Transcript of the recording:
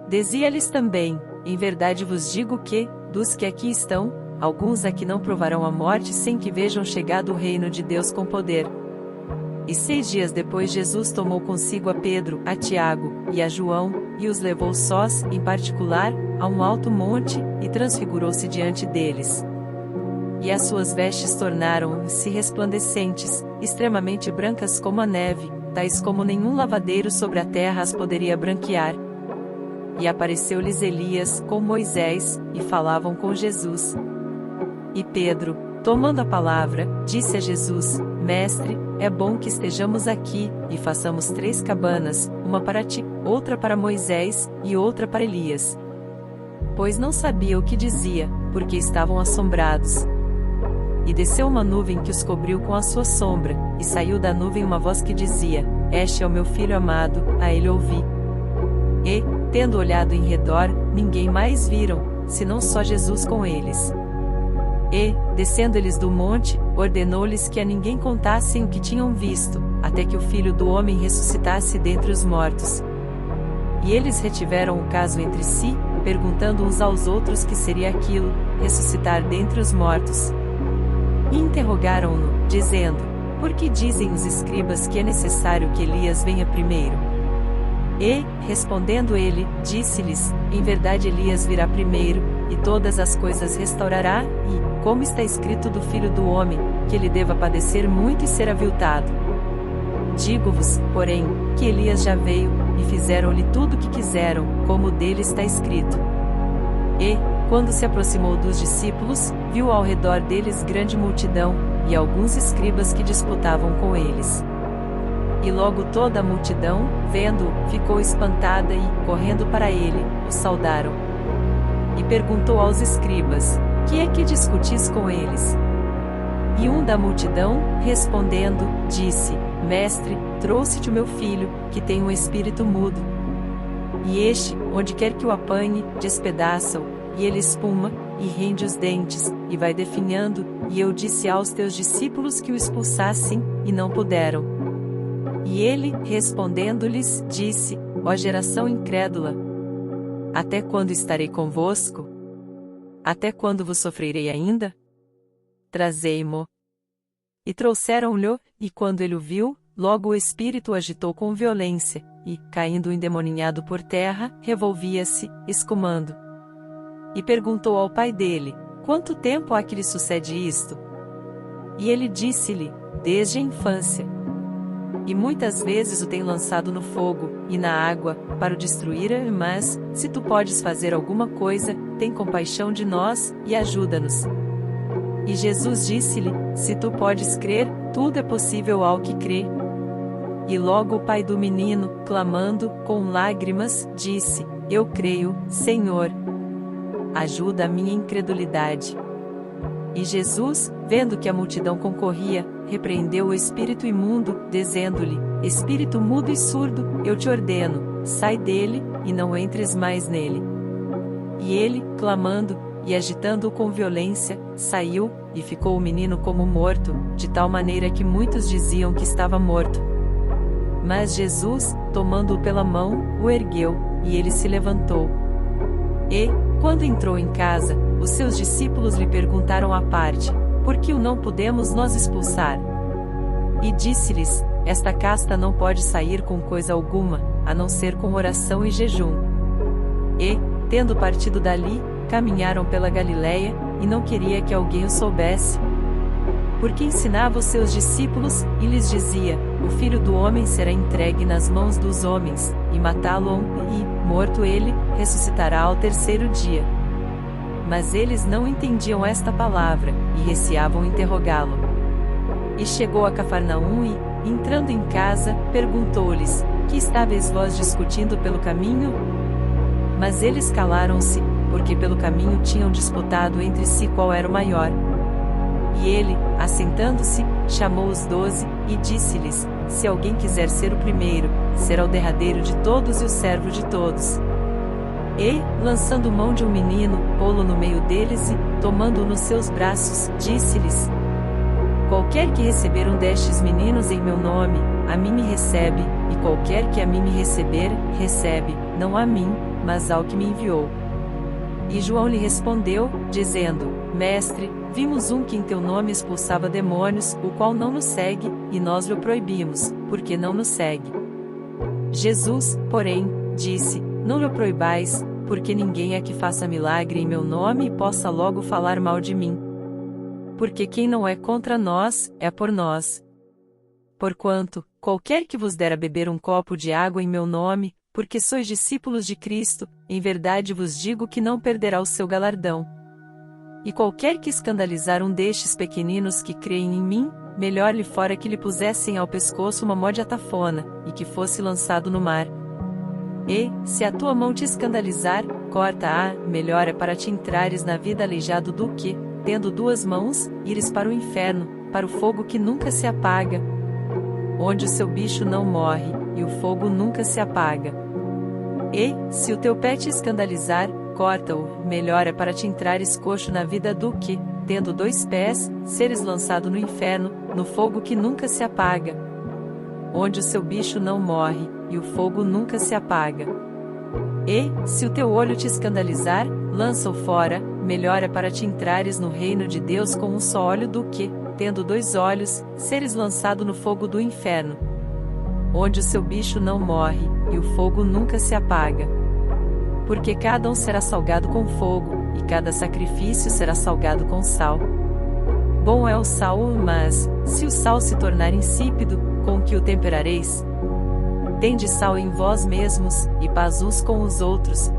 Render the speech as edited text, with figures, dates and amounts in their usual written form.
Dizia-lhes também: em verdade vos digo que, dos que aqui estão, alguns aqui não provarão a morte sem que vejam chegado o reino de Deus com poder. E 6 dias depois Jesus tomou consigo a Pedro, a Tiago, e a João, e os levou sós, em particular, a um alto monte, e transfigurou-se diante deles. E as suas vestes tornaram-se resplandecentes, extremamente brancas como a neve, tais como nenhum lavadeiro sobre a terra as poderia branquear. E apareceu-lhes Elias, com Moisés, e falavam com Jesus. E Pedro, tomando a palavra, disse a Jesus: Mestre, é bom que estejamos aqui, e façamos 3 cabanas, uma para ti, outra para Moisés, e outra para Elias. Pois não sabia o que dizia, porque estavam assombrados. E desceu uma nuvem que os cobriu com a sua sombra, e saiu da nuvem uma voz que dizia: Este é o meu filho amado, a ele ouvi. E, tendo olhado em redor, ninguém mais viram, senão só Jesus com eles. E, descendo eles do monte, ordenou-lhes que a ninguém contassem o que tinham visto, até que o Filho do Homem ressuscitasse dentre os mortos. E eles retiveram o caso entre si, perguntando uns aos outros que seria aquilo, ressuscitar dentre os mortos. E interrogaram-no, dizendo: Por que dizem os escribas que é necessário que Elias venha primeiro? E, respondendo ele, disse-lhes: Em verdade Elias virá primeiro, e todas as coisas restaurará, e, como está escrito do Filho do Homem, que ele deva padecer muito e ser aviltado. Digo-vos, porém, que Elias já veio, e fizeram-lhe tudo o que quiseram, como dele está escrito. E, quando se aproximou dos discípulos, viu ao redor deles grande multidão, e alguns escribas que disputavam com eles. E logo toda a multidão, vendo-o, ficou espantada e, correndo para ele, o saudaram. E perguntou aos escribas: Que é que discutis com eles? E um da multidão, respondendo, disse: Mestre, trouxe-te o meu filho, que tem um espírito mudo. E este, onde quer que o apanhe, despedaça-o, e ele espuma, e rende os dentes, e vai definhando, e eu disse aos teus discípulos que o expulsassem, e não puderam. E ele, respondendo-lhes, disse: Ó geração incrédula! Até quando estarei convosco? Até quando vos sofrerei ainda? Trazei-mo. E trouxeram-lhe, e quando ele o viu, logo o espírito o agitou com violência, e, caindo endemoninhado por terra, revolvia-se, escumando. E perguntou ao pai dele: Quanto tempo há que lhe sucede isto? E ele disse-lhe: Desde a infância. E muitas vezes o tem lançado no fogo, e na água, para o destruir, mas, se tu podes fazer alguma coisa, tem compaixão de nós, e ajuda-nos. E Jesus disse-lhe: Se tu podes crer, tudo é possível ao que crê. E logo o pai do menino, clamando, com lágrimas, disse: Eu creio, Senhor. Ajuda a minha incredulidade. E Jesus, vendo que a multidão concorria, repreendeu o espírito imundo, dizendo-lhe: Espírito mudo e surdo, eu te ordeno, sai dele, e não entres mais nele. E ele, clamando, e agitando-o com violência, saiu, e ficou o menino como morto, de tal maneira que muitos diziam que estava morto. Mas Jesus, tomando-o pela mão, o ergueu, e ele se levantou. E, quando entrou em casa, os seus discípulos lhe perguntaram à parte: Por que o não podemos nós expulsar? E disse-lhes: Esta casta não pode sair com coisa alguma, a não ser com oração e jejum. E, tendo partido dali, caminharam pela Galiléia, e não queria que alguém o soubesse. Porque ensinava os seus discípulos, e lhes dizia: O Filho do Homem será entregue nas mãos dos homens, e matá-lo-ão, e, morto ele, ressuscitará ao 3º dia. Mas eles não entendiam esta palavra, e receavam interrogá-lo. E chegou a Cafarnaum e, entrando em casa, perguntou-lhes: Que estáveis vós discutindo pelo caminho? Mas eles calaram-se, porque pelo caminho tinham disputado entre si qual era o maior. E ele, assentando-se, chamou os 12, e disse-lhes: Se alguém quiser ser o primeiro, será o derradeiro de todos e o servo de todos. E, lançando mão de um menino, pô-lo no meio deles e, tomando-o nos seus braços, disse-lhes: Qualquer que receber um destes meninos em meu nome, a mim me recebe, e qualquer que a mim me receber, recebe, não a mim, mas ao que me enviou. E João lhe respondeu, dizendo: Mestre, vimos um que em teu nome expulsava demônios, o qual não nos segue, e nós lhe proibimos, porque não nos segue. Jesus, porém, disse: Não lhe proibais, porque ninguém é que faça milagre em meu nome e possa logo falar mal de mim. Porque quem não é contra nós, é por nós. Porquanto, qualquer que vos der a beber um copo de água em meu nome, porque sois discípulos de Cristo, em verdade vos digo que não perderá o seu galardão. E qualquer que escandalizar um destes pequeninos que creem em mim, melhor lhe fora que lhe pusessem ao pescoço uma mó de atafona, e que fosse lançado no mar. E, se a tua mão te escandalizar, corta-a, melhor é para te entrares na vida aleijado do que, tendo duas mãos, ires para o inferno, para o fogo que nunca se apaga, onde o seu bicho não morre, e o fogo nunca se apaga. E, se o teu pé te escandalizar, corta-o, melhor é para te entrares coxo na vida do que, tendo dois pés, seres lançado no inferno, no fogo que nunca se apaga, onde o seu bicho não morre, e o fogo nunca se apaga. E, se o teu olho te escandalizar, lança-o fora, melhor é para te entrares no reino de Deus com um só olho do que, tendo dois olhos, seres lançado no fogo do inferno, onde o seu bicho não morre, e o fogo nunca se apaga. Porque cada um será salgado com fogo, e cada sacrifício será salgado com sal. Bom é o sal, mas, se o sal se tornar insípido, com que o temperareis? Tende sal em vós mesmos, e paz uns com os outros,